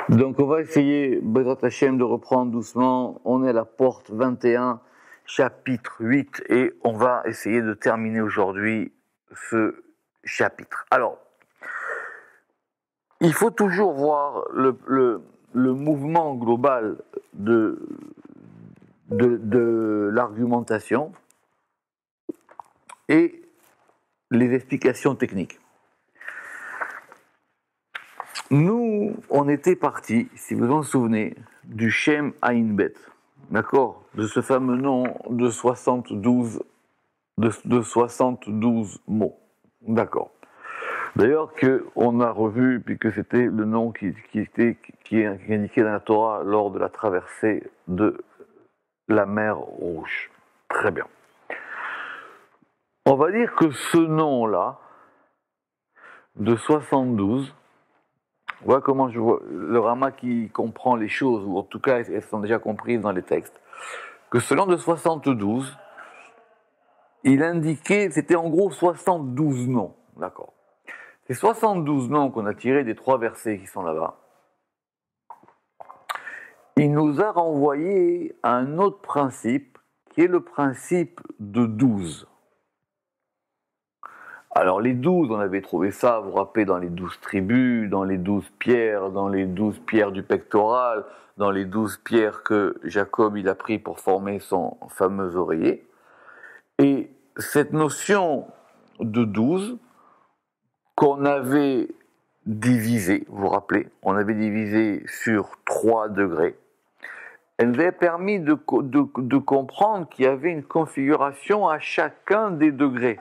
Donc on va essayer, Bezrat Hashem, de reprendre doucement. On est à la porte 21, chapitre 8, et on va essayer de terminer aujourd'hui ce chapitre. Alors, il faut toujours voir le mouvement global de l'argumentation et les explications techniques. Nous, on était parti, si vous en souvenez, du Shem Ayin Bet, d'accord, de ce fameux nom de 72 mots, d'accord. D'ailleurs, qu'on a revu, puis que c'était le nom qui est indiqué dans la Torah lors de la traversée de la mer Rouge. Très bien. On va dire que ce nom-là, de 72, voilà comment je vois le Rama qui comprend les choses, ou en tout cas elles sont déjà comprises dans les textes, que ce nom de 72, il indiquait, c'était en gros 72 noms, d'accord. Ces 72 noms qu'on a tirés des 3 versets qui sont là-bas, il nous a renvoyé à un autre principe, qui est le principe de 12. Alors les 12, on avait trouvé ça, vous vous rappelez, dans les 12 tribus, dans les 12 pierres, dans les 12 pierres du pectoral, dans les 12 pierres que Jacob il a pris pour former son fameux oreiller. Et cette notion de 12, qu'on avait divisée, vous vous rappelez, on avait divisé sur 3 degrés, elle nous avait permis de comprendre qu'il y avait une configuration à chacun des degrés.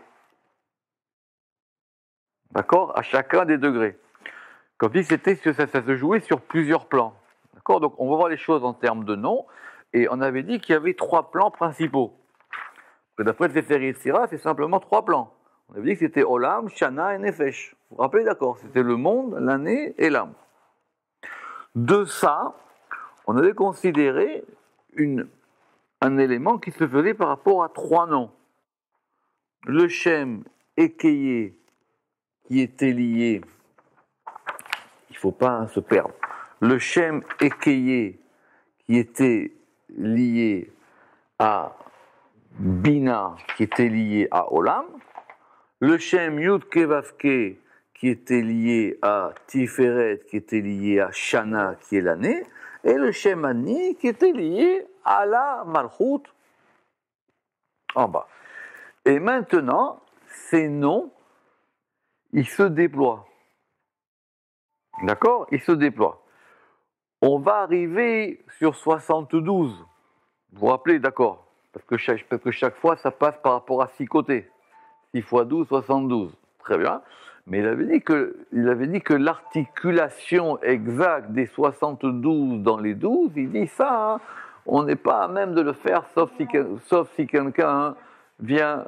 D'accord ? À chacun des degrés. Comme si ça se jouait sur plusieurs plans. D'accord ? Donc on va voir les choses en termes de noms. Et on avait dit qu'il y avait 3 plans principaux. Que d'après le Sefer Yetzira, c'est simplement 3 plans. On avait dit que c'était Olam, Shana et Nefesh. Vous vous rappelez, d'accord ? C'était le monde, l'année et l'âme. De ça, on avait considéré un élément qui se faisait par rapport à 3 noms. Le Shem Ekeye, qui était lié, il ne faut pas se perdre, le Shem Ekeye, qui était lié à Bina, qui était lié à Olam, le Shem Yud Kevavke, qui était lié à Tiferet, qui était lié à Shana, qui est l'année, et le Shem Ani, qui était lié à la Malchut, en bas. Et maintenant, ces noms, ils se déploient. D'accord ? Ils se déploient. On va arriver sur 72. Vous vous rappelez, d'accord ? Parce que chaque fois, ça passe par rapport à 6 côtés. 6 x 12, 72. Très bien. Mais il avait dit que l'articulation exacte des 72 dans les 12, il dit ça, hein, on n'est pas à même de le faire, sauf si quelqu'un vient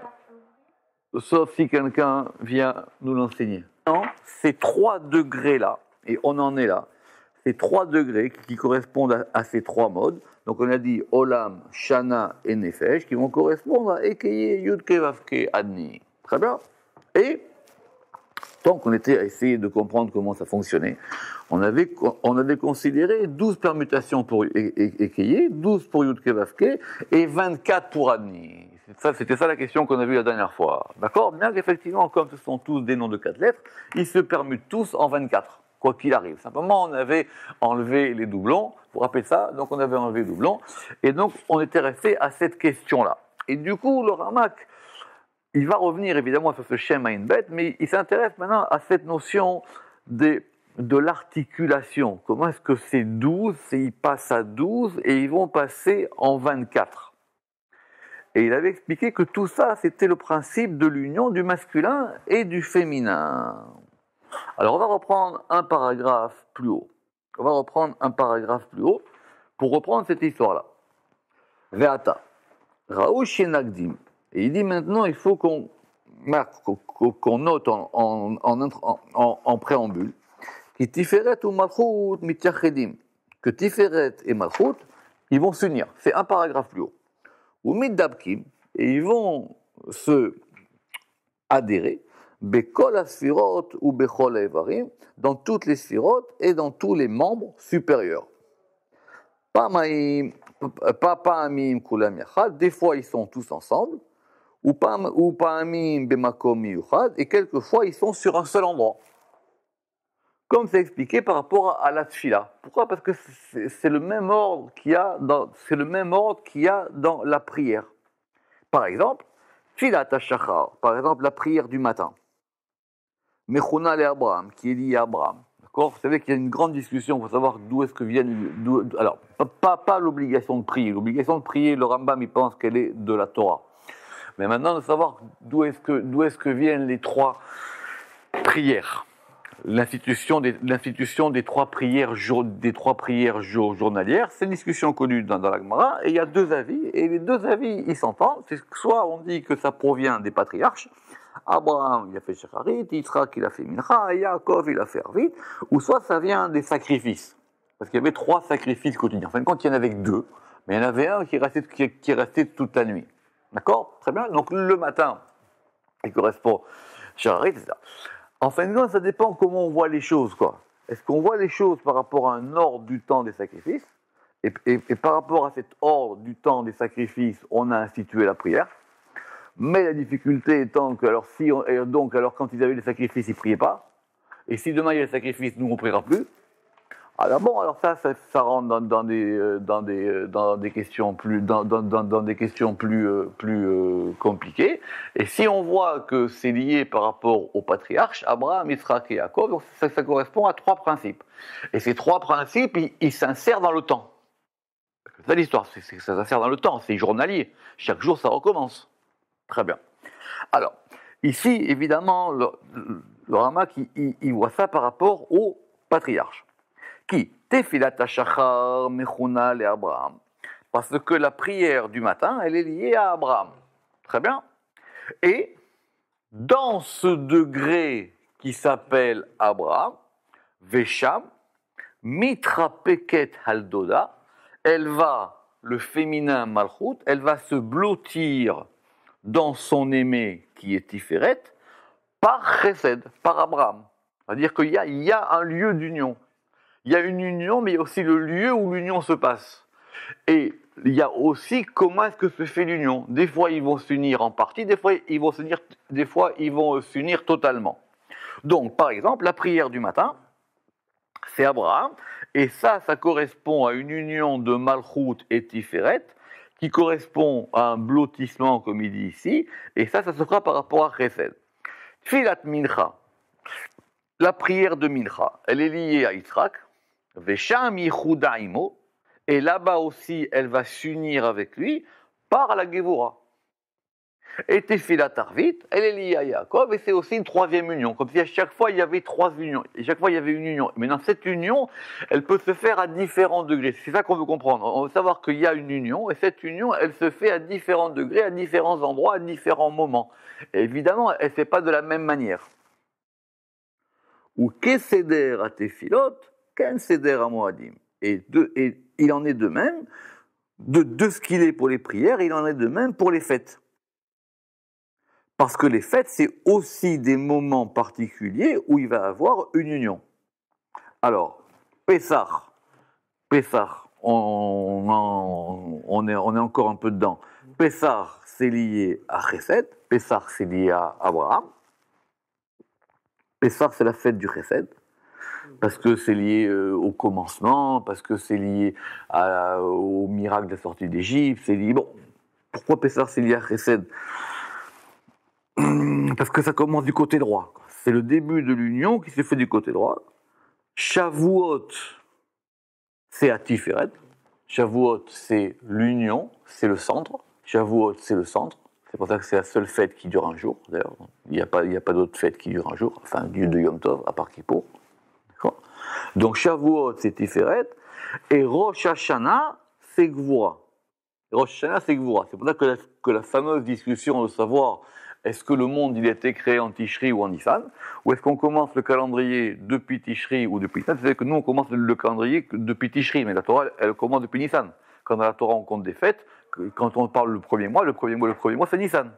nous l'enseigner. Non, ces 3 degrés-là, et on en est là, ces 3 degrés qui correspondent à ces 3 modes, donc on a dit Olam, Shana et Nefesh, qui vont correspondre à Ekeye, Yud, Kevavke, Adni. Très bien. Et tant qu'on était à essayer de comprendre comment ça fonctionnait, on avait considéré 12 permutations pour Ekeye, 12 pour Yud, Kevavke et 24 pour Adni. C'était ça la question qu'on a vue la dernière fois. D'accord ? Bien qu'effectivement, comme ce sont tous des noms de 4 lettres, ils se permutent tous en 24, quoi qu'il arrive. Simplement, on avait enlevé les doublons. Vous vous rappelez ça ? Donc, on avait enlevé les doublons. Et donc, on était resté à cette question-là. Et du coup, le Ramak, il va revenir évidemment sur ce Shem Ayin Bet, mais il s'intéresse maintenant à cette notion de l'articulation. Comment est-ce que ces 12, ils passent à 12 et ils vont passer en 24 ? Et il avait expliqué que tout ça, c'était le principe de l'union du masculin et du féminin. Alors, on va reprendre un paragraphe plus haut. Pour reprendre cette histoire-là. Ve'ata, Raou Shenagdim. Et il dit maintenant, il faut qu'on note en préambule que Tiferet ou Malchut mityachedim. Que Tiferet et Malchut, ils vont s'unir. C'est un paragraphe plus haut. Ou mitdabkim, et ils vont se adhérer, Bekol asfirot ou bechol evarim, dans toutes les sphirot et dans tous les membres supérieurs. Pas amim kulam yachad, des fois ils sont tous ensemble, ou pas amim bemakom miyuchad, et quelquefois ils sont sur un seul endroit. Comme c'est expliqué par rapport à la tfila. Pourquoi? Parce que c'est le même ordre qu'il y a dans la prière. Par exemple, tfilat hashachar, par exemple la prière du matin. Mechuna le Abraham, qui est lié à Abraham. D'accord? Vous savez qu'il y a une grande discussion pour savoir d'où est-ce que viennent. Alors, pas l'obligation de prier. L'obligation de prier, le Rambam, il pense qu'elle est de la Torah. Mais maintenant, de savoir d'où est-ce que viennent les trois prières. L'institution des trois prières journalières, c'est une discussion connue dans la Gemara, et il y a deux avis, et les deux avis, ils s'entendent. C'est soit on dit que ça provient des patriarches, Abraham, il a fait Shacharit, Yitzhak, il a fait Mincha, et Yaakov, il a fait Arvit, ou soit ça vient des sacrifices, parce qu'il y avait trois sacrifices quotidiens. En fin de compte, il y en avait que deux, mais il y en avait un qui restait toute la nuit. D'accord? Très bien. Donc le matin, il correspond Shacharit, etc. En fin de compte, ça dépend comment on voit les choses, quoi. Est-ce qu'on voit les choses par rapport à un ordre du temps des sacrifices, et par rapport à cet ordre du temps des sacrifices, on a institué la prière. Mais la difficulté étant que, alors quand ils avaient les sacrifices, ils ne priaient pas. Et si demain il y a les sacrifices, nous on ne priera plus. Alors bon, alors ça rentre dans des questions plus compliquées. Et si on voit que c'est lié par rapport aux patriarches, Abraham, Yitzhak et Yaakov, donc ça correspond à trois principes. Et ces trois principes, ils s'insèrent dans le temps. C'est ça l'histoire, ça s'insère dans le temps, c'est journalier. Chaque jour, ça recommence. Très bien. Alors, ici, évidemment, le Ramak, il voit ça par rapport aux patriarches. Qui? Tefilat hashachar mechuna le Abraham. Parce que la prière du matin, elle est liée à Abraham. Très bien. Et dans ce degré qui s'appelle Abraham, Vesham, Mitra Peket Haldoda, elle va, le féminin Malchut, elle va se blottir dans son aimé qui est Tiferet, par Chesed, par Abraham. C'est-à-dire qu'il y a un lieu d'union. Il y a une union, mais il y a aussi le lieu où l'union se passe. Et il y a aussi comment est-ce que se fait l'union. Des fois, ils vont s'unir en partie, des fois, ils vont s'unir totalement. Donc, par exemple, la prière du matin, c'est Abraham, et ça correspond à une union de Malchut et Tiferet, qui correspond à un blottissement, comme il dit ici, et ça se fera par rapport à Chesed. Tfilat Mincha, la prière de Mincha, elle est liée à Yitzhak, Vesham Yichuda Imo, et là-bas aussi, elle va s'unir avec lui par la Gevura. Et Tefilat Arvit, elle est liée à Yaakov, et c'est aussi une troisième union. Comme si à chaque fois, il y avait trois unions, et chaque fois, il y avait une union. Mais dans cette union, elle peut se faire à différents degrés. C'est ça qu'on veut comprendre. On veut savoir qu'il y a une union, et cette union, elle se fait à différents degrés, à différents endroits, à différents moments. Et évidemment, elle ne se fait pas de la même manière. Ou Keseder à Tefilot, Ken Seder à Moadim. Et il en est de même, de ce qu'il est pour les prières, il en est de même pour les fêtes. Parce que les fêtes, c'est aussi des moments particuliers où il va y avoir une union. Alors, Pessah, on est encore un peu dedans. Pessah, c'est lié à Chesed. Pessah, c'est lié à Abraham. Pessah, c'est la fête du Chesed. Parce que c'est lié au commencement, parce que c'est lié au miracle de la sortie d'Égypte. C'est lié... Bon, pourquoi Pessah, c'est lié à Chesed? Parce que ça commence du côté droit. C'est le début de l'union qui se fait du côté droit. Shavuot, c'est à Tiferet. Shavuot, c'est l'union, c'est le centre. Shavuot, c'est le centre. C'est pour ça que c'est la seule fête qui dure un jour. D'ailleurs, il n'y a pas d'autre fête qui dure un jour, enfin, Dieu de Yom Tov, à part Kippour. D'accord. Donc Shavuot, c'est Tiferet. Et Rosh Hashanah, c'est Gvura. Rosh Hashanah, c'est Gvura. C'est pour ça que la fameuse discussion de savoir est-ce que le monde il a été créé en Tishri ou en Nissan, ou est-ce qu'on commence le calendrier depuis Tishri ou depuis Nissan? C'est-à-dire que nous on commence le calendrier depuis Tishri, mais la Torah elle commence depuis Nissan. Quand dans la Torah on compte des fêtes, quand on parle le premier mois c'est Nissan.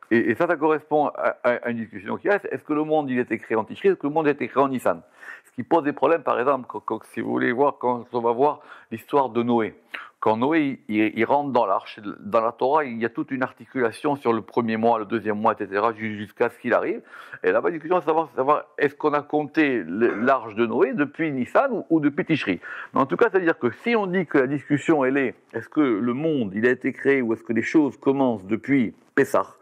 Et ça correspond à une discussion qu'il y a. Est-ce que le monde il a été créé en Tishri, est-ce que le monde a été créé en Nissan? Ce qui pose des problèmes, par exemple, si vous voulez voir, quand on va voir l'histoire de Noé. Quand Noé il rentre dans l'arche, dans la Torah, il y a toute une articulation sur le premier mois, le deuxième mois, etc., jusqu'à ce qu'il arrive. Et là-bas, la discussion, c'est savoir est-ce qu'on a compté l'arche de Noé depuis Nissan ou depuis Tishri. Mais en tout cas, c'est-à-dire que si on dit que la discussion, elle est-ce que le monde, il a été créé ou est-ce que les choses commencent depuis Pessah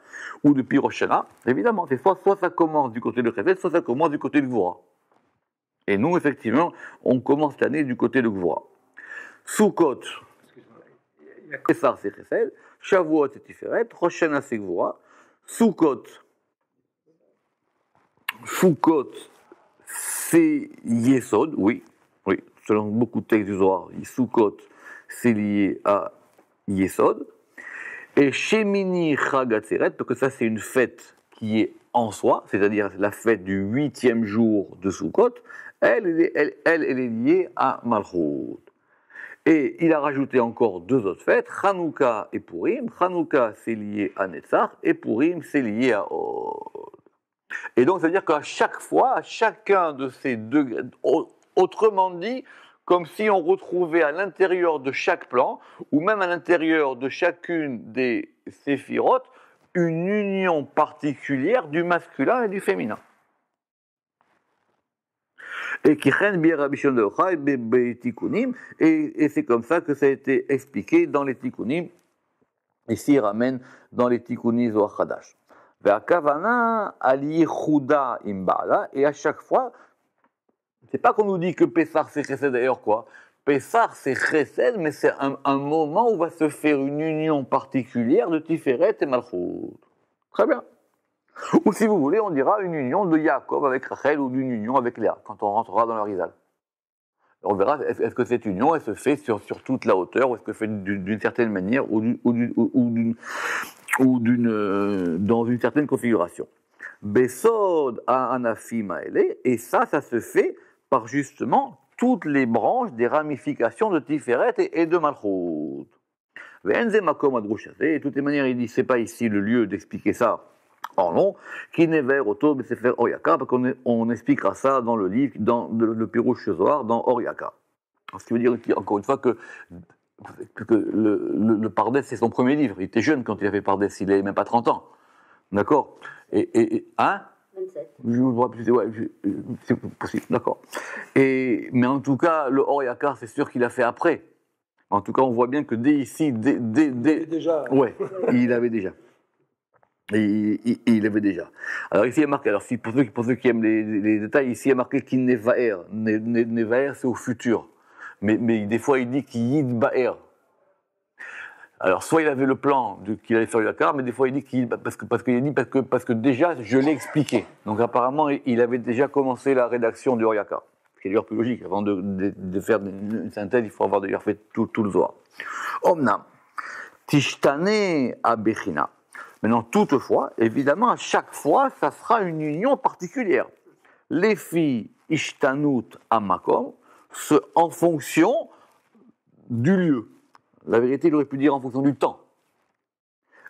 ou depuis Rosh Hashanah, évidemment, c'est soit ça commence du côté de Chesed, soit ça commence du côté de Gvura. Et nous, effectivement, on commence l'année du côté de Gvura. Sukkot, Pessah c'est Chesed, Shavuot c'est Tiferet, Rosh Hashanah c'est Gvura, Sukkot c'est Yesod, oui, selon beaucoup de textes du Zohar, Sukkot c'est lié à Yesod, et Shemini Chag Atzeret, parce que ça c'est une fête qui est en soi, c'est-à-dire la fête du 8e jour de Sukkot, elle est liée à Malchut. Et il a rajouté encore 2 autres fêtes, Hanouka et Purim. Hanouka, c'est lié à Netzach, et Purim, c'est lié à Od. Et donc, c'est-à-dire qu'à chaque fois, à chacun de ces 2, autrement dit, comme si on retrouvait à l'intérieur de chaque plan, ou même à l'intérieur de chacune des séphirotes, une union particulière du masculin et du féminin. Et c'est comme ça que ça a été expliqué dans les tikkunim. Ici, il ramène dans les tikkunim Zohar Chadash. Et à chaque fois, c'est pas qu'on nous dit que Pessah c'est Chesed d'ailleurs quoi. Pessah c'est Chesed, mais c'est un moment où va se faire une union particulière de Tiferet et Malchut. Très bien. Ou si vous voulez, on dira une union de Yaakov avec Rachel ou d'une union avec Léa, quand on rentrera dans le Rizal. On verra, est-ce que cette union, elle se fait sur toute la hauteur, ou est-ce qu'elle se fait d'une certaine manière, dans une certaine configuration. Besod a anafim aele, et ça se fait par justement toutes les branches des ramifications de Tiferet et de Malchut. Ve'enze makom adrush hazeh, et de toutes les manières, il dit, c'est pas ici le lieu d'expliquer ça en long, qui n'est vers Oto Sefer Oryaka, parce qu'on expliquera ça dans le livre, dans le Pirouche Zohar, dans Oryaka. Ce qui veut dire, encore une fois, que le Pardes, c'est son premier livre. Il était jeune quand il a fait Pardes, il n'avait même pas 30 ans. D'accord. Hein 27. C'est possible, d'accord. Mais en tout cas, le Oryaka, c'est sûr qu'il a fait après. En tout cas, on voit bien que dès ici, déjà. Ouais, il avait déjà. Il avait déjà. Alors ici il y a marqué, alors pour ceux qui aiment les détails, ici il y a marqué qu'il nevaer. Nevaer c'est au futur. Mais des fois il dit qu'il yidbaer. Alors soit il avait le plan qu'il allait faire le Yakar, mais des fois il dit qu'il parce que déjà je l'ai expliqué. Donc apparemment il avait déjà commencé la rédaction du Oryaka. Ce qui est d'ailleurs plus logique. Avant de faire une synthèse, il faut avoir d'ailleurs fait tout le Zohar. Omnam. Tishtane abechina. Maintenant, toutefois, évidemment, à chaque fois, ça sera une union particulière. Les filles ishtanut amakom, en fonction du lieu. La vérité, il aurait pu dire en fonction du temps.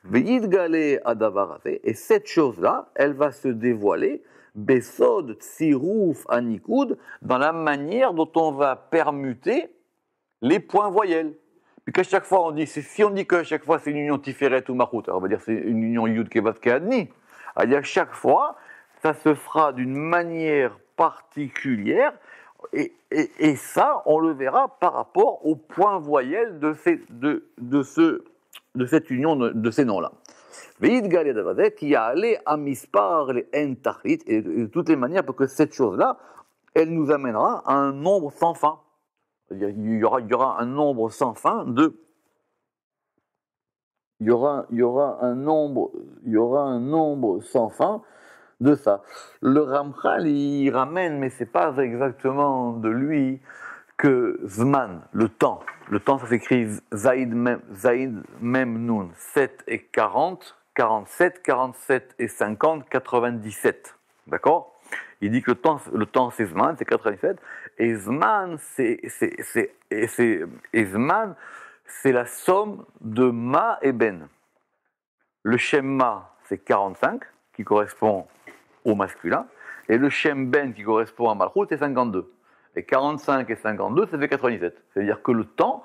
Ve'yidgale adavarate, et cette chose-là, elle va se dévoiler, besod tsirouf anikud, dans la manière dont on va permuter les points voyelles. Puis qu'à chaque fois, si on dit qu'à chaque fois c'est une union Tiferet ou Malchut, alors on va dire c'est une union Yud Kevat Keadni. C'est-à-dire chaque fois, ça se fera d'une manière particulière, et ça, on le verra par rapport au point voyelle de cette union, de ces noms-là. Ve'id galed avadet, qui a allé à mispar les en tachlit, et de toutes les manières, pour que cette chose-là, elle nous amènera à un nombre sans fin. C'est-à-dire il y aura un nombre sans fin de. Il y aura un nombre sans fin de ça. Le Ramchal, il ramène, mais c'est pas exactement de lui, que Zman, le temps. Le temps, ça s'écrit Zaïd Mem Nun, 7 et 40, 47, 47 et 50, 97. D'accord? Il dit que le temps c'est Zman, c'est 97, et Zman, Zman, c'est la somme de Ma et Ben. Le Shem Ma, c'est 45, qui correspond au masculin, et le Shem Ben, qui correspond à Malchut, c'est 52. Et 45 et 52, ça fait 97. C'est-à-dire que le temps,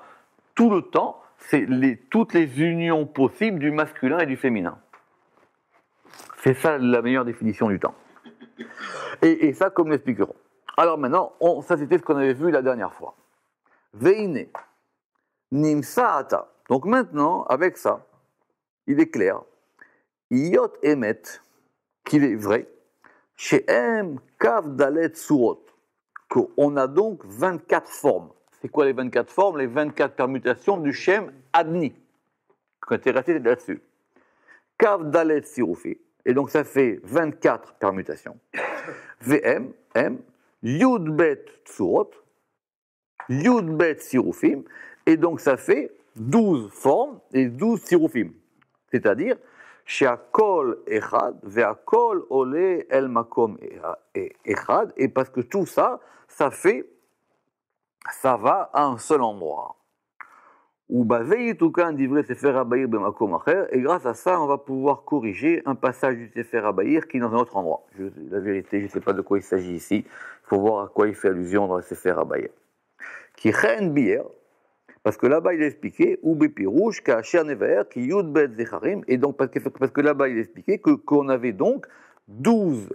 tout le temps, c'est toutes les unions possibles du masculin et du féminin. C'est ça la meilleure définition du temps. Et ça, comme nous l'expliquerons. Alors maintenant, ça c'était ce qu'on avait vu la dernière fois. Veine, nimsaata. Donc maintenant, avec ça, il est clair. Yot emet, qu'il est vrai. Shehem kav dalet surot. Qu'on a donc 24 formes. C'est quoi les 24 formes? Les 24 permutations du Shem Adni. Qu'on était resté là-dessus. Kav dalet sirufi. Et donc ça fait 24 permutations. VM, M, Yud Bet Tsurot, Yud Bet Sirufim, et donc ça fait 12 formes et 12 Sirufim. C'est-à-dire, Sheakol Echad, Veakol Ole El Makom Echad, et parce que tout ça, ça va à un seul endroit. Et grâce à ça, on va pouvoir corriger un passage du Sefer HaBahir qui est dans un autre endroit. La vérité, je ne sais pas de quoi il s'agit ici. Il faut voir à quoi il fait allusion dans le Sefer HaBahir. Qui chen bier, parce que là-bas il est expliqué, ou bepirouche, ka'asher nevaer, ki yud bet zecharim, et donc parce que là-bas il est expliqué qu'on avait donc 12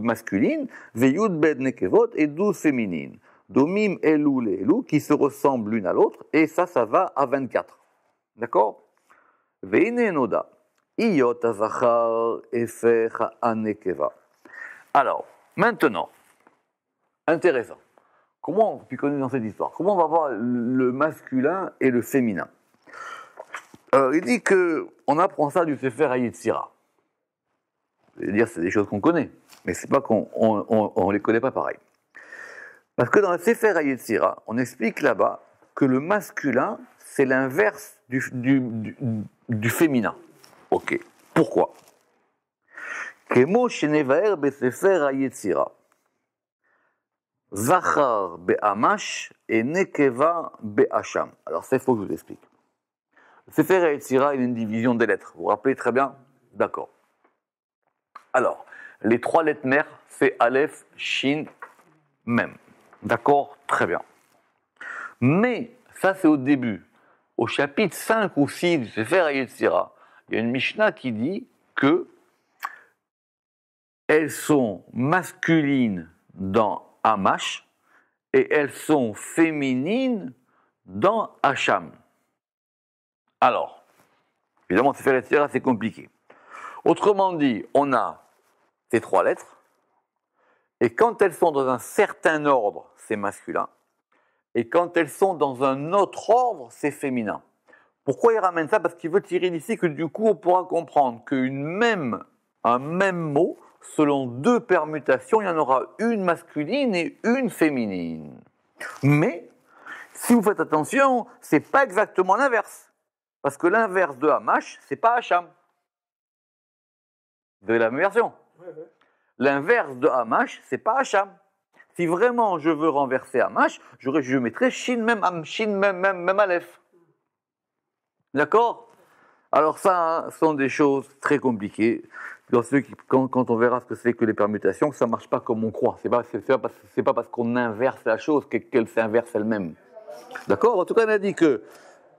masculines, ve yud bet nekevot, et 12 féminines. Domim elou le elou, qui se ressemblent l'une à l'autre, et ça va à 24. D'accord? Veine noda, iyot azachar efech anekeva. Alors, maintenant, intéressant. Comment, puis connu dans cette histoire, comment on va voir le masculin et le féminin? Il dit qu'on apprend ça du Sefer HaYetzira. C'est-à-dire, c'est des choses qu'on connaît, mais c'est pas qu'on les connaît pas pareil. Parce que dans le Sefer HaYetzira, on explique là-bas que le masculin, c'est l'inverse du féminin. Ok. Pourquoi? Kemo shenevaer beSefer HaYetzira. Zachar be'amash et nekeva be'asham. Alors ça, il faut que je vous explique. Le Sefer HaYetzira, il y a une division des lettres. Vous vous rappelez très bien? D'accord. Alors, les 3 lettres mères, c'est Aleph, Shin, Mem. D'accord? Très bien. Mais, ça c'est au début. Au chapitre 5 ou 6 du Sefer HaYetzira, il y a une Mishnah qui dit que elles sont masculines dans Amash et elles sont féminines dans Hacham. Alors, évidemment, Sefer HaYetzira, c'est compliqué. Autrement dit, on a ces 3 lettres, et quand elles sont dans un certain ordre, c'est masculin. Et quand elles sont dans un autre ordre, c'est féminin. Pourquoi il ramène ça? Parce qu'il veut tirer d'ici que du coup, on pourra comprendre un même mot, selon 2 permutations, il y en aura une masculine et une féminine. Mais, si vous faites attention, c'est pas exactement l'inverse. Parce que l'inverse de Hamash, c'est pas Hacham. De la même version. L'inverse de Hamash, c'est pas Hacham. Si vraiment je veux renverser Hamash, je mettrais Shin même Aleph. D'accord? Alors ça, sont des choses très compliquées. Quand on verra ce que c'est que les permutations, ça ne marche pas comme on croit. C'est pas parce qu'on inverse la chose qu'elle s'inverse elle-même. D'accord? En tout cas, on a dit que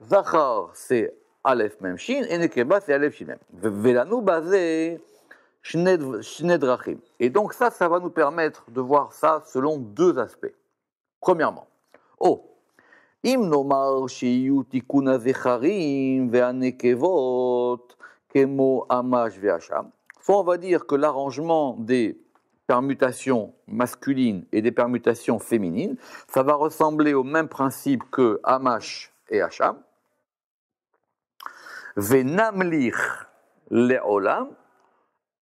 Zachar, c'est Aleph même Shin, et Nekeba, c'est Aleph Shin même. Velanu basé Shnedrachim. Et donc ça va nous permettre de voir ça selon 2 aspects. Premièrement, im nomar shiyu tikuna zecharim ve'anekevot kemo amash ve'asham. Soit on va dire que l'arrangement des permutations masculines et des permutations féminines, ça va ressembler au même principe que Amash et Hacham. Ve'namlich le'olam.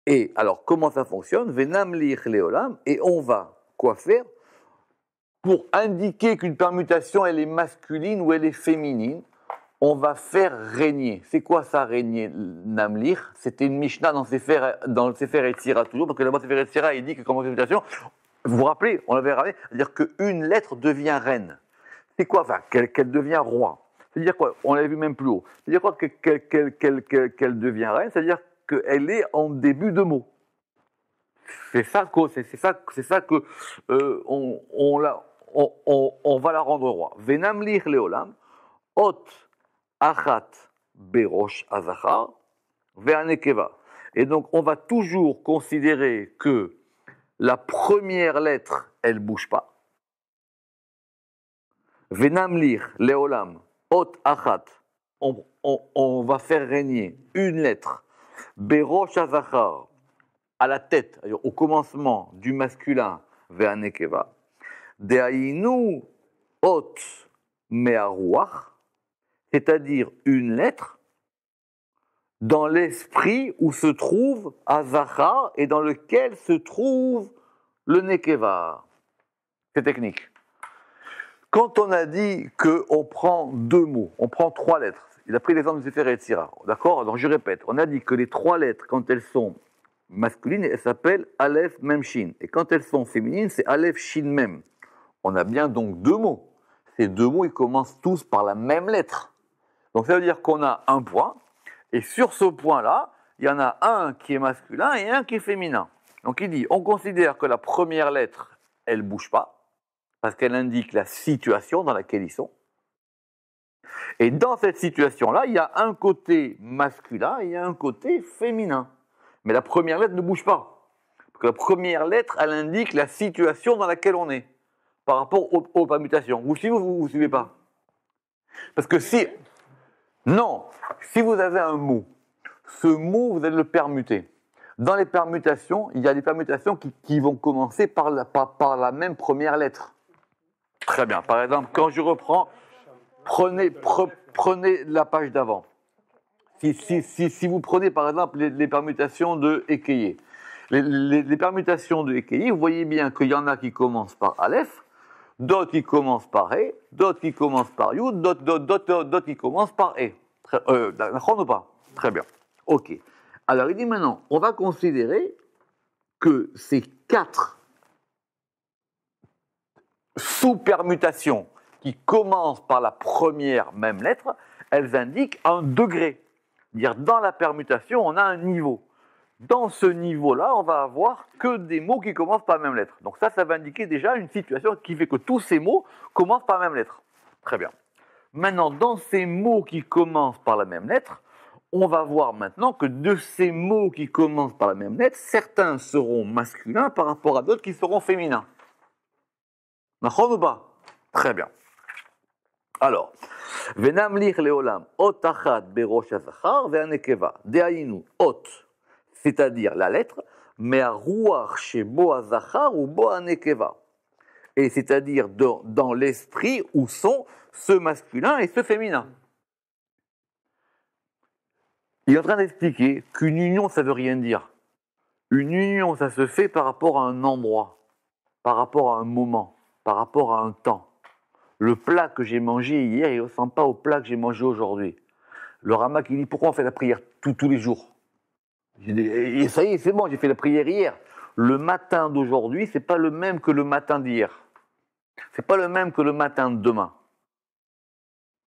Et alors, comment ça fonctionne? Venamlich leolam, et on va quoi faire? Pour indiquer qu'une permutation, elle est masculine ou elle est féminine, on va faire régner. C'est quoi ça, régner? Namlich, c'était une Mishnah dans le Sefer HaYetzira toujours, parce que là-bas, le Sefer HaYetzira, il dit que comme permutation, vous vous rappelez, on l'avait rappelé, c'est-à-dire qu'une lettre devient reine. C'est quoi? Enfin, qu'elle devient roi. C'est-à-dire quoi? On l'avait vu même plus haut. C'est-à-dire quoi qu'elle devient reine? C'est-à-dire qu'elle est en début de mot. C'est ça que on va la rendre roi. Venam lir leolam, ot achat berosh azachar, ve'anekeva. Et donc on va toujours considérer que la première lettre, elle bouge pas. Venam lir leolam, ot achat. On va faire régner une lettre, berosh azachar, à la tête, au commencement du masculin, ve'anekeva. Deaïnu ot me'aruach, c'est-à-dire une lettre dans l'esprit où se trouve Azachar et dans lequel se trouve le Nekeva. C'est technique. Quand on a dit qu'on prend deux mots, on prend trois lettres, il a pris l'exemple du Sefer Yetzira, d'accord? Donc je répète, on a dit que les trois lettres, quand elles sont masculines, elles s'appellent Aleph Mem Shin. Et quand elles sont féminines, c'est Aleph Shin Mem. On a bien donc deux mots. Ces deux mots, ils commencent tous par la même lettre. Donc ça veut dire qu'on a un point, et sur ce point-là, il y en a un qui est masculin et un qui est féminin. Donc il dit, on considère que la première lettre, elle ne bouge pas, parce qu'elle indique la situation dans laquelle ils sont. Et dans cette situation-là, il y a un côté masculin et il y a un côté féminin. Mais la première lettre ne bouge pas. Parce que la première lettre, elle indique la situation dans laquelle on est, par rapport aux permutations. Vous suivez ou vous ne suivez pas? Parce que si... Non, si vous avez un mot, ce mot, vous allez le permuter. Dans les permutations, il y a des permutations qui vont commencer par la même première lettre. Très bien. Par exemple, quand je reprends, prenez la page d'avant. Si vous prenez par exemple les permutations de Ekeye, les permutations de Ekeye, vous voyez bien qu'il y en a qui commencent par Aleph, d'autres qui commencent par E, d'autres qui commencent par Yud, d'autres qui commencent par E. D'accord ou pas? Très bien. Ok. Alors il dit maintenant, on va considérer que ces quatre sous-permutations qui commencent par la première même lettre, elles indiquent un degré. Dire dans la permutation, on a un niveau. Dans ce niveau-là, on va avoir que des mots qui commencent par la même lettre. Donc ça va indiquer déjà une situation qui fait que tous ces mots commencent par la même lettre. Très bien. Maintenant, dans ces mots qui commencent par la même lettre, on va voir maintenant que de ces mots qui commencent par la même lettre, certains seront masculins par rapport à d'autres qui seront féminins. D'accord ou pas? Très bien. Alors, Venam lir leolam, ot achat berosh azachar ve'anekeva, de'ainu ot, c'est-à-dire la lettre, mais à ruach shebo azachar ou bo anekeva. Et c'est-à-dire dans l'esprit où sont ce masculin et ce féminin. Il est en train d'expliquer qu'une union, ça ne veut rien dire. Une union, ça se fait par rapport à un endroit, par rapport à un moment, par rapport à un temps. Le plat que j'ai mangé hier, il ne ressemble pas au plat que j'ai mangé aujourd'hui. Le Ramak, il dit, pourquoi on fait la prière tous les jours? Et ça y est, c'est bon, j'ai fait la prière hier. Le matin d'aujourd'hui, ce n'est pas le même que le matin d'hier. Ce n'est pas le même que le matin de demain.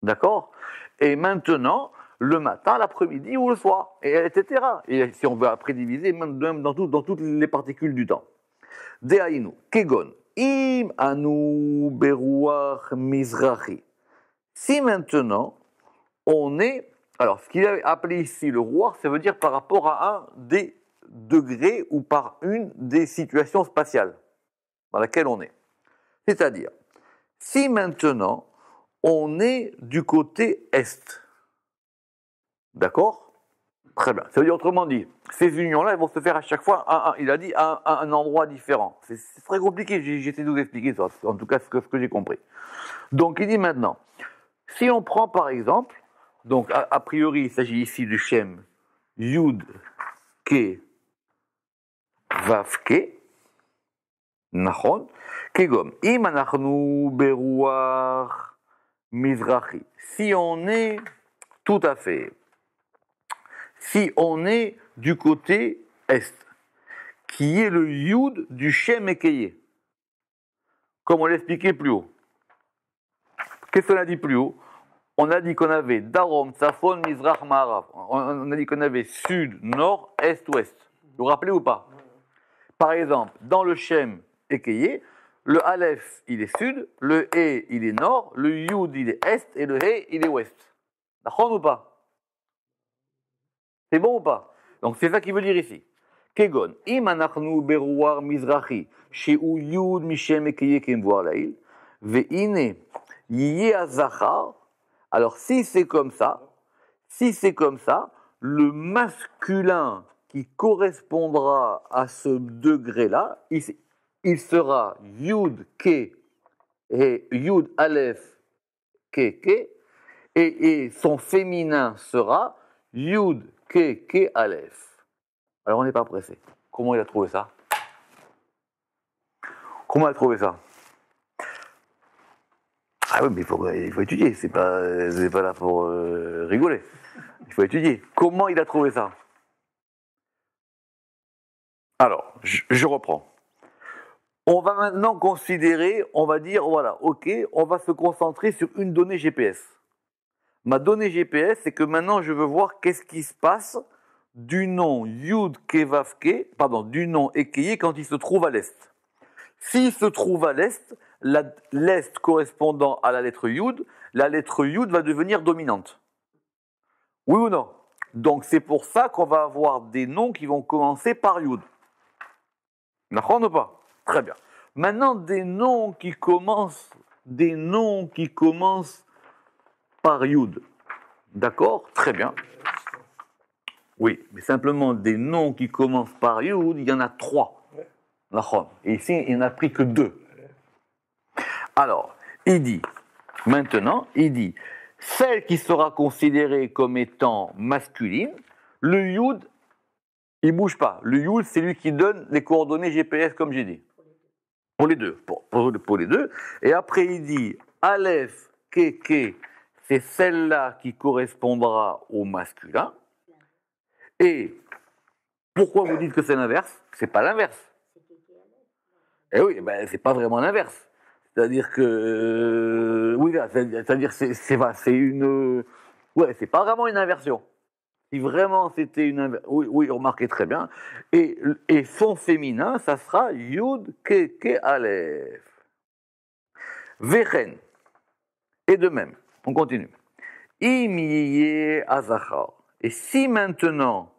D'accord? Et maintenant, le matin, l'après-midi ou le soir, et etc. Et si on veut après diviser, même dans toutes les particules du temps. Deainu, kegon, im anu beruach mizrahi. Si maintenant, on est... Alors, ce qu'il a appelé ici le roi, ça veut dire par rapport à un des degrés ou par une des situations spatiales dans laquelle on est. C'est-à-dire, si maintenant, on est du côté est, d'accord? Très bien. Ça veut dire autrement dit, ces unions-là, elles vont se faire à chaque fois, il a dit, à un endroit différent. C'est très compliqué, j'essaie de vous expliquer ça, en tout cas ce que j'ai compris. Donc, il dit maintenant, si on prend par exemple, donc a priori, il s'agit ici du Shem Yud Ke Vav Ke, Nachon, Kegom, Im anachnu beruach mizrahi. Si on est tout à fait, si on est du côté est, qui est le Yud du Shem Ekeye, comme on l'expliquait plus haut. Qu'est-ce qu'on a dit plus haut? On a dit qu'on avait Darom, Safon, Mizrach, Ma'arav. On a dit qu'on avait sud, nord, est, ouest. Vous vous rappelez ou pas? Par exemple, dans le Shem Ekeye, le Aleph, il est sud, le E, il est nord, le Yud, il est est, et le He, il est ouest. D'accord ou pas? C'est bon ou pas? Donc c'est ça qu'il veut dire ici. Kegon, im anachnu beruar mizrachi, sheu Yud mishem Ekeye kemvoar lail, ve'ine yie azachar. Alors si c'est comme ça, le masculin qui correspondra à ce degré-là, il sera Yud Ke et Yud Aleph Ke Ke, et son féminin sera Yud Ke Ke Aleph. Alors on n'est pas pressé. Comment il a trouvé ça? Comment il a trouvé ça? Ah oui, mais il faut étudier, c'est pas là pour rigoler. Il faut étudier. Comment il a trouvé ça? Alors, je reprends. On va maintenant considérer, on va dire, voilà, ok, on va se concentrer sur une donnée GPS. Ma donnée GPS, c'est que maintenant je veux voir qu'est-ce qui se passe du nom Yud Kevavke, pardon, du nom Ekeye quand il se trouve à l'est. S'il se trouve à l'est, l'est correspondant à la lettre Yud va devenir dominante. Oui ou non? Donc c'est pour ça qu'on va avoir des noms qui vont commencer par Yud. D'accord ou pas? Très bien. Maintenant, des noms qui commencent par Yud. D'accord? Très bien. Oui, mais simplement des noms qui commencent par Yud, il y en a 3. D'accord. Et ici, il n'y en a pris que 2. Alors, il dit, celle qui sera considérée comme étant masculine, le Yud, il ne bouge pas. Le Yud, c'est lui qui donne les coordonnées GPS, comme j'ai dit. Pour les deux. Pour les deux. Et après, il dit, Aleph, Ke, c'est celle-là qui correspondra au masculin. Et pourquoi vous dites que c'est l'inverse? C'est pas l'inverse. Eh oui, ben, c'est pas vraiment l'inverse. C'est-à-dire que, oui, c'est-à-dire c'est une, ouais, c'est pas vraiment une inversion. Si vraiment c'était une inversion, oui, remarquez très bien. Et son féminin, ça sera Yud Ke Aleph. Vechen. Et de même, on continue. Im Azachar. Et si maintenant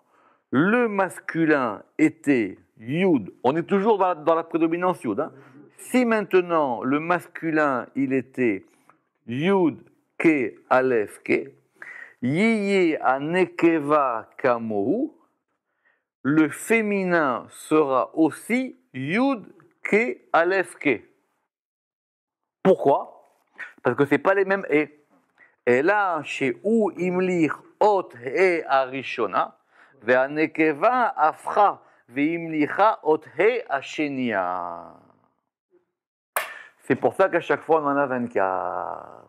le masculin était Yud, on est toujours dans la prédominance Yud, hein. Si maintenant le masculin il était Yud Ke Aleph Ke, Yiye Anekeva Kamohu, le féminin sera aussi Yud Ke Aleph Ke. Pourquoi? Parce que c'est pas les mêmes E. Et là, chez où Imlir Ot He Arishona, Ve'anekeva Afra, Ve'imlicha Ot He Ashenia. C'est pour ça qu'à chaque fois, on en a 24.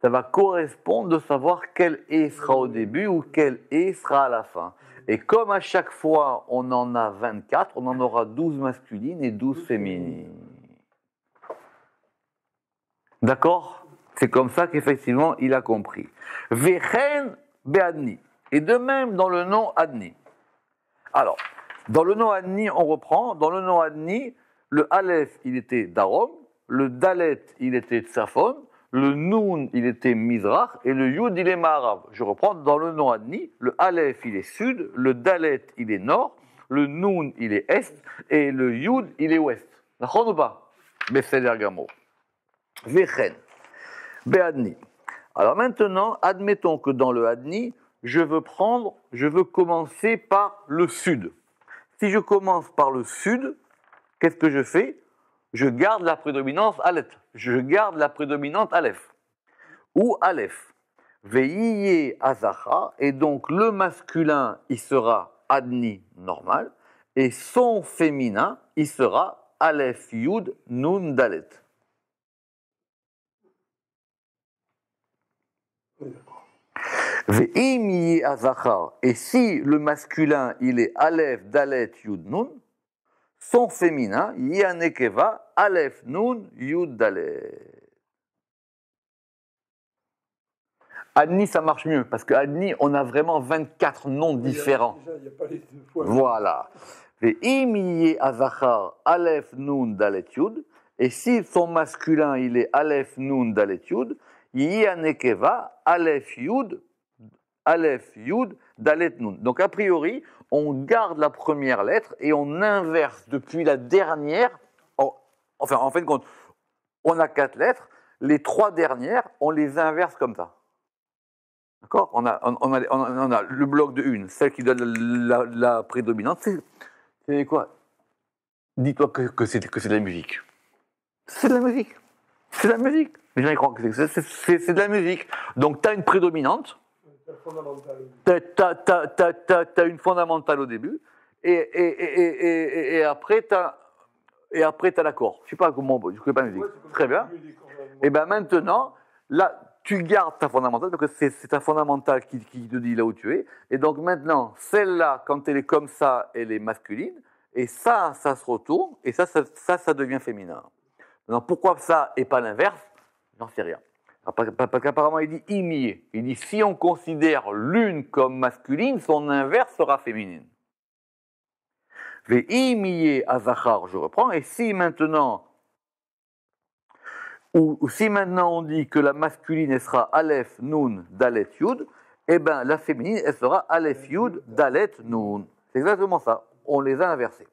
Ça va correspondre de savoir quel E sera au début ou quel E sera à la fin. Et comme à chaque fois, on en a 24, on en aura 12 masculines et 12 féminines. D'accord? C'est comme ça qu'effectivement, il a compris. Vechen be'adni. Et de même dans le nom Adni. Alors, dans le nom Adni, on reprend. Dans le nom Adni, le Aleph, il était Darom. Le Dalet, il était Tsafon, le Nun, il était Mizrach, et le Yud, il est Ma'arav. Je reprends dans le nom Adni, le Aleph, il est Sud, le Dalet, il est Nord, le Nun, il est Est, et le Yud, il est Ouest. D'accord ou pas? Besséder Gamo. Vechen. Be'adni. Alors maintenant, admettons que dans le Adni, je veux commencer par le Sud. Si je commence par le Sud, qu'est-ce que je fais? Je garde la prédominance Aleph. Je garde la prédominante Aleph. Ou Aleph. Veiye Azacha. Et donc le masculin, il sera Adni normal. Et son féminin, il sera Aleph Yud Nun Dalet. Ve'im Azacha. Et si le masculin, il est Aleph Dalet Yud Nun, son féminin, Yanekeva, Aleph, Nun, Yud, Dalet. Adni, ça marche mieux, parce que Adni, on a vraiment 24 noms différents. Déjà, il n'y a pas les deux fois. Voilà. Ve'imiye azachar aleph nun dalet yud. Et si son masculin, il est aleph nun dalet yud, yi anekeva aleph yud dalet nun. Donc a priori, on garde la première lettre et on inverse depuis la dernière. Enfin, en fin de compte, on a 4 lettres. Les 3 dernières, on les inverse comme ça. D'accord, on a le bloc de une, celle qui donne la prédominante. C'est quoi? Dis-toi que c'est de la musique. C'est de la musique. C'est de la musique. Les gens ils croient que c'est de la musique. Donc tu as une prédominante. Tu as une fondamentale au début. Et après tu as l'accord. Je ne sais pas comment, je ne connais pas la musique. Très bien. Et bien maintenant, là, tu gardes ta fondamentale, parce que c'est ta fondamentale qui te dit là où tu es. Et donc maintenant, celle-là, quand elle est comme ça, elle est masculine. Et ça se retourne. Et ça devient féminin. Maintenant, pourquoi ça et pas l'inverse? J'en sais rien. Parce qu'apparemment, il dit imier. Il dit si on considère l'une comme masculine, son inverse sera féminine. Ve'imiye azachar, je reprends. Et si maintenant... Ou si maintenant on dit que la masculine elle sera Aleph, Nun, Dalet, Yud, eh bien la féminine elle sera Aleph, Yud, Dalet, Nun. C'est exactement ça. On les a inversés.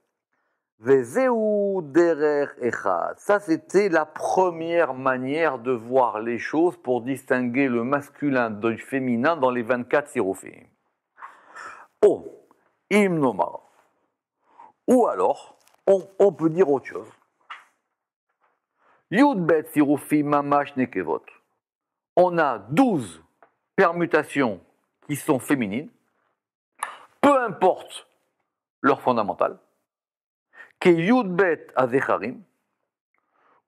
Vezeu derer echad. Ça c'était la première manière de voir les choses pour distinguer le masculin du féminin dans les 24 sirophim. Oh, imnomar. Ou alors, on peut dire autre chose. Yud bet sirufi mamash nekevot. On a 12 permutations qui sont féminines, peu importe leur fondamentale. Ke yud bet azecharim,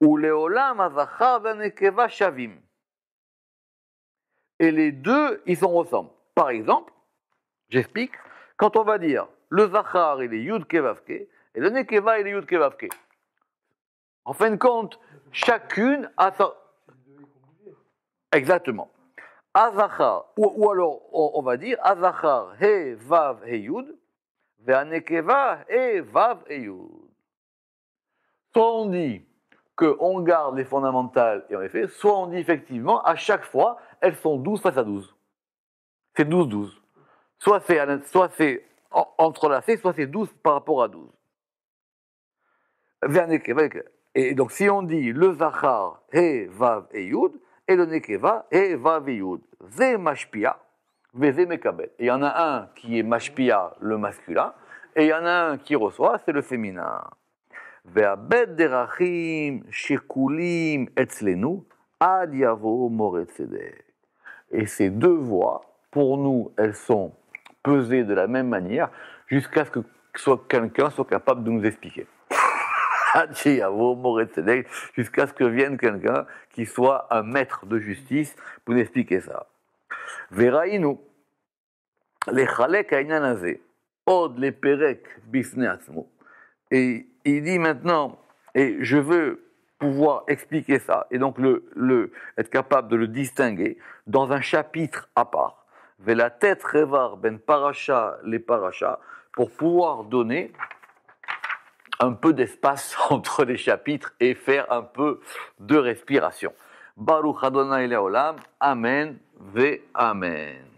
ou leolam azachar vanekeva shavim. Et les deux, ils s'en ressemblent. Par exemple, j'explique, quand on va dire le zachar il est yud kevavke, et le nekeva il est yud kevavke. En fin de compte, chacune a sa... Exactement. Azachar, ou alors on va dire Azachar, he, vav, he, yud, ve'anekeva, he, vav, he, yud. Soit on dit qu'on garde les fondamentales et on les fait, soit on dit effectivement, à chaque fois, elles sont 12 face à 12. C'est 12-12. Soit c'est entrelacé, soit c'est 12 par rapport à 12. Ve'anekeva, et donc, si on dit le zachar, he, vav et yud, et le nekeva, he, vav et yud, ze mashpia, ve ze mekabel. Et il y en a un qui est mashpia, le masculin, et il y en a un qui reçoit, c'est le féminin. Ve'abed derachim, shekulim, etzlenu, ad yavo moret tzedek. Et ces deux voix, pour nous, elles sont pesées de la même manière, jusqu'à ce que quelqu'un soit capable de nous expliquer. Jusqu'à ce que vienne quelqu'un qui soit un maître de justice pour nous expliquer ça. Veraïnu, les chalek aynanazé, od les perek bifne atzmo. Et il dit maintenant, et je veux pouvoir expliquer ça, et donc être capable de le distinguer dans un chapitre à part. Vela tête revar ben paracha les paracha, pour pouvoir donner un peu d'espace entre les chapitres et faire un peu de respiration. Baruch Adonai Leolam, Amen ve Amen.